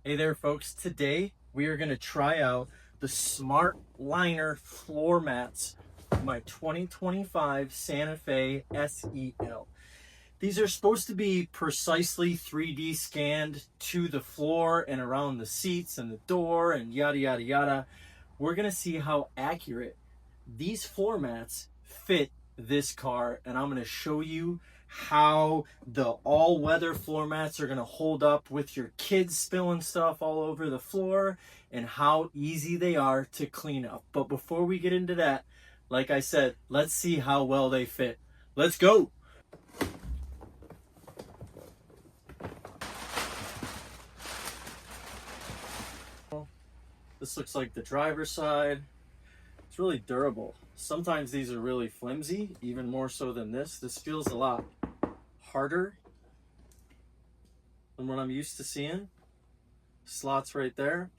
Hey there folks, today we are going to try out the Smartliner floor mats for my 2025 Santa Fe SEL. These are supposed to be precisely 3D scanned to the floor and around the seats and the door and yada yada yada. We're going to see how accurate these floor mats fit this car, and I'm going to show you how the all-weather floor mats are going to hold up with your kids spilling stuff all over the floor and how easy they are to clean up. But before we get into that, like I said, let's see how well they fit. Let's go. This looks like the driver's side. It's really durable. Sometimes these are really flimsy, even more so than this. This feels a lot harder than what I'm used to seeing. Slots right there.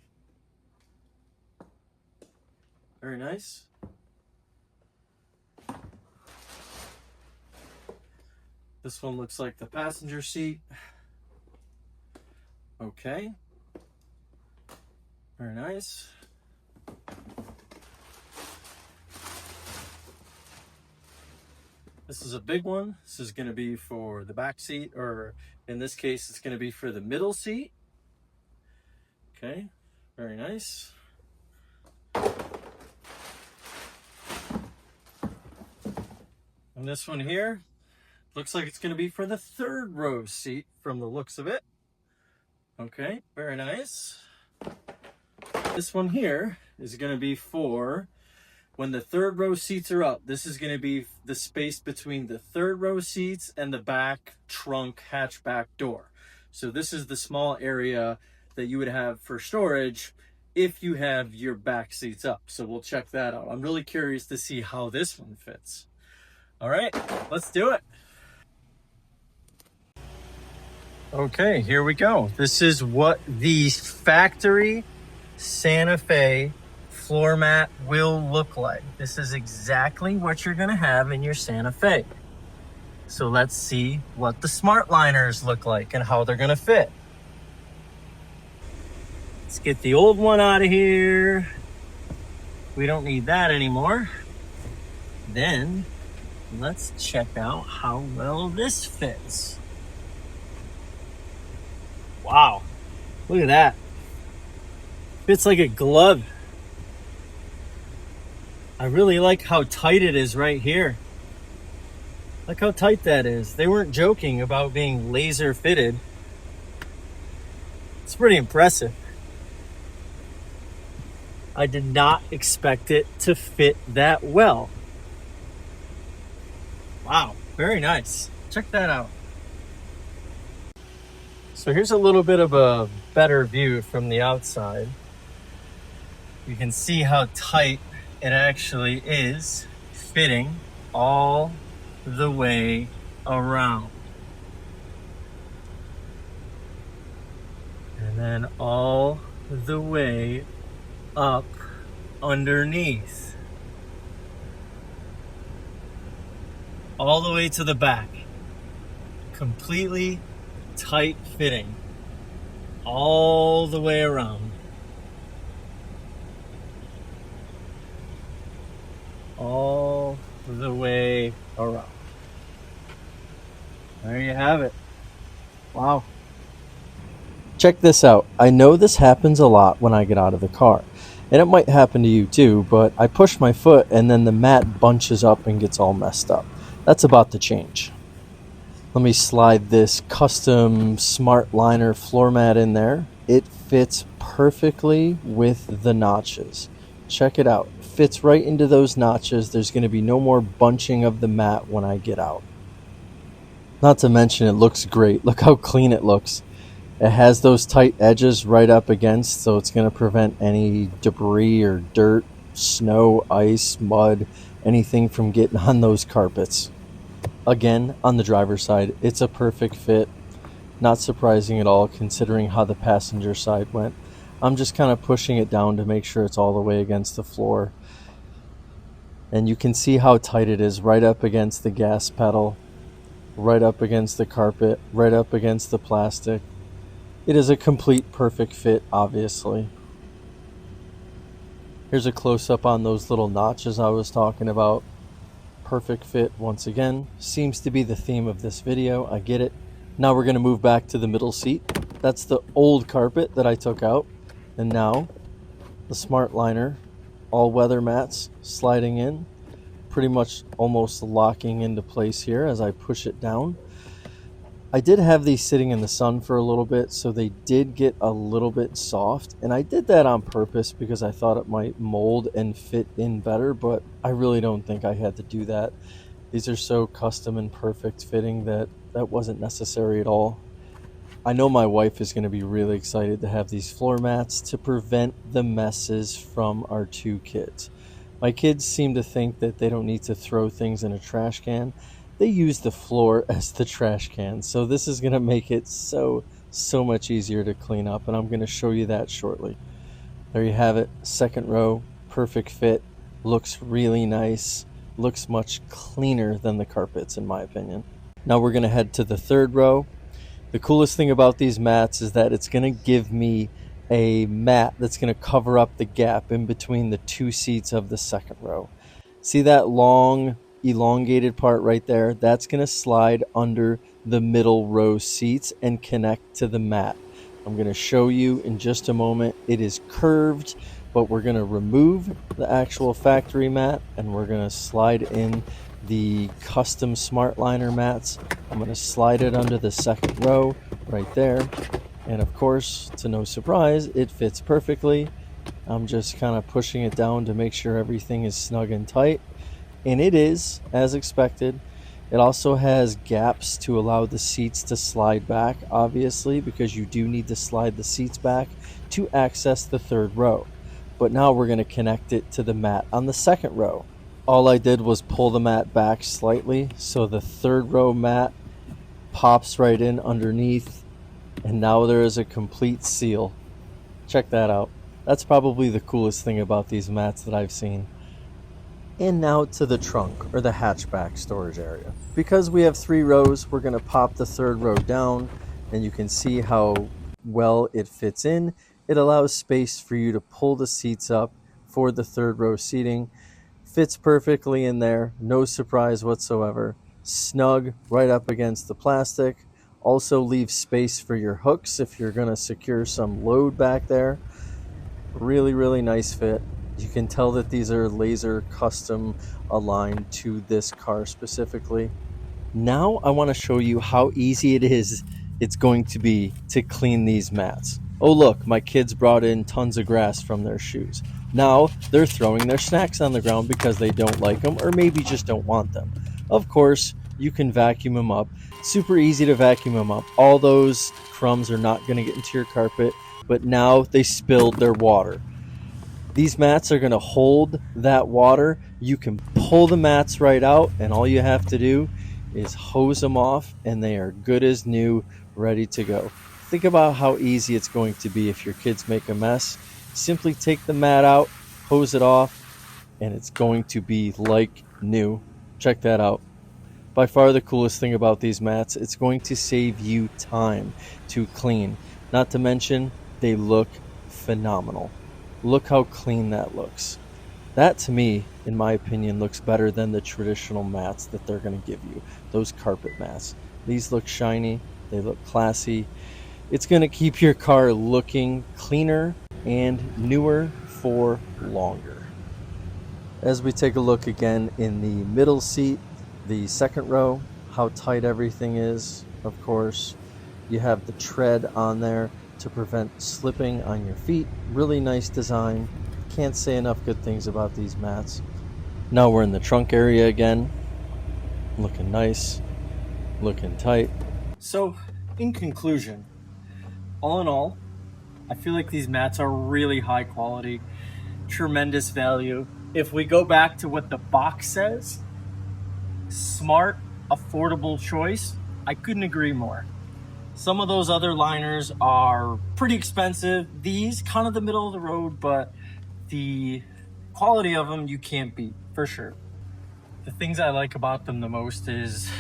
Very nice. This one looks like the passenger seat. Okay. Very nice. This is a big one. This is going to be for the back seat, or in this case, it's going to be for the middle seat. Okay, very nice. And this one here looks like it's going to be for the third row seat from the looks of it. Okay, very nice. This one here is going to be for when the third row seats are up. This is going to be the space between the third row seats and the back trunk hatchback door. So this is the small area that you would have for storage if you have your back seats up. So we'll check that out. I'm really curious to see how this one fits. All right, let's do it. Okay, here we go. This is what the factory Santa Fe floor mat will look like. This is exactly what you're going to have in your Santa Fe. So let's see what the Smartliners look like and how they're going to fit. Let's get the old one out of here. We don't need that anymore. Then let's check out how well this fits. Wow, look at that. Fits like a glove. I really like how tight it is right here. Look how tight that is. They weren't joking about being laser fitted. It's pretty impressive. I did not expect it to fit that well. Wow, very nice. Check that out. So here's a little bit of a better view from the outside. You can see how tight it actually is fitting all the way around. And then all the way up underneath. All the way to the back. Completely tight fitting. All the way around. All the way around. There you have it. Wow. Check this out. I know this happens a lot when I get out of the car. And it might happen to you too, but I push my foot and then the mat bunches up and gets all messed up. That's about to change. Let me slide this custom Smartliner floor mat in there. It fits perfectly with the notches. Check it out. Fits right into those notches. There's going to be no more bunching of the mat when I get out. Not to mention it looks great. Look how clean it looks. It has those tight edges right up against, so it's going to prevent any debris or dirt, snow, ice, mud, anything from getting on those carpets. Again, on the driver's side, it's a perfect fit. Not surprising at all considering how the passenger side went. I'm just kind of pushing it down to make sure it's all the way against the floor. And you can see how tight it is right up against the gas pedal, right up against the carpet, right up against the plastic. It is a complete perfect fit, obviously. Here's a close-up on those little notches I was talking about. Perfect fit once again. Seems to be the theme of this video. I get it. Now we're going to move back to the middle seat. That's the old carpet that I took out. And now the Smartliner all-weather mats sliding in, pretty much almost locking into place here as I push it down. I did have these sitting in the sun for a little bit, so they did get a little bit soft, and I did that on purpose because I thought it might mold and fit in better, but I really don't think I had to do that. These are so custom and perfect fitting that wasn't necessary at all. I know my wife is going to be really excited to have these floor mats to prevent the messes from our two kids. My kids seem to think that they don't need to throw things in a trash can. They use the floor as the trash can. So this is going to make it so much easier to clean up, and I'm going to show you that shortly. There you have it. Second row, perfect fit. Looks really nice. Looks much cleaner than the carpets, in my opinion. Now we're going to head to the third row. The coolest thing about these mats is that it's going to give me a mat that's going to cover up the gap in between the two seats of the second row. See that long elongated part right there? That's going to slide under the middle row seats and connect to the mat. I'm going to show you in just a moment. It is curved, but we're going to remove the actual factory mat and we're going to slide in the custom Smartliner mats. I'm going to slide it under the second row right there. And of course, to no surprise, it fits perfectly. I'm just kind of pushing it down to make sure everything is snug and tight. And it is, as expected. It also has gaps to allow the seats to slide back, obviously, because you do need to slide the seats back to access the third row. But now we're going to connect it to the mat on the second row. All I did was pull the mat back slightly, so the third row mat pops right in underneath. And now there is a complete seal. Check that out. That's probably the coolest thing about these mats that I've seen. And now to the trunk, or the hatchback storage area. Because we have 3 rows, we're going to pop the third row down, and you can see how well it fits in. It allows space for you to pull the seats up for the third row seating. Fits perfectly in there, no surprise whatsoever. Snug right up against the plastic. Also leaves space for your hooks if you're going to secure some load back there. Really, really nice fit. You can tell that these are laser custom aligned to this car specifically. Now I want to show you how easy it's going to be to clean these mats. Oh look, my kids brought in tons of grass from their shoes. Now they're throwing their snacks on the ground because they don't like them or maybe just don't want them. Of course, you can vacuum them up. Super easy to vacuum them up. All those crumbs are not going to get into your carpet, but now they spilled their water. These mats are going to hold that water. You can pull the mats right out, and all you have to do is hose them off, and they are good as new, ready to go. Think about how easy it's going to be if your kids make a mess. Simply take the mat out, hose it off, and it's going to be like new. Check that out. By far the coolest thing about these mats, it's going to save you time to clean. Not to mention, they look phenomenal. Look how clean that looks. That, to me, in my opinion, looks better than the traditional mats that they're going to give you, those carpet mats. These look shiny, they look classy. It's going to keep your car looking cleaner and newer for longer. As we take a look again in the middle seat, the second row, how tight everything is, of course. You have the tread on there to prevent slipping on your feet. Really nice design. Can't say enough good things about these mats. Now we're in the trunk area again. Looking nice, looking tight. So, in conclusion, all in all, I feel like these mats are really high quality, tremendous value. If we go back to what the box says, smart, affordable choice, I couldn't agree more. Some of those other liners are pretty expensive. These, kind of the middle of the road, but the quality of them you can't beat, for sure. The things I like about them the most is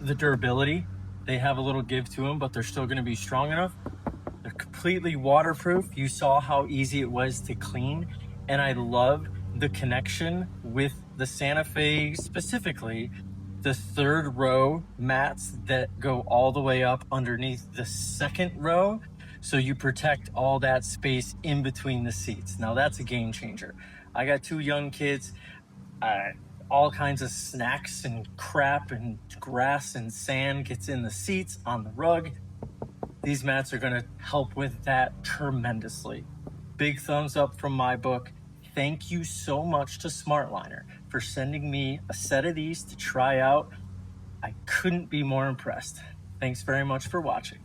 the durability. They have a little give to them, but they're still going to be strong enough. completely waterproof. You saw how easy it was to clean, and I love the connection with the Santa Fe, specifically the third row mats that go all the way up underneath the second row. So you protect all that space in between the seats. Now that's a game changer. I got two young kids, uh, all kinds of snacks and crap and grass and sand gets in the seats, on the rug. These mats are going to help with that tremendously. Big thumbs up from my book. Thank you so much to Smartliner for sending me a set of these to try out. I couldn't be more impressed. Thanks very much for watching.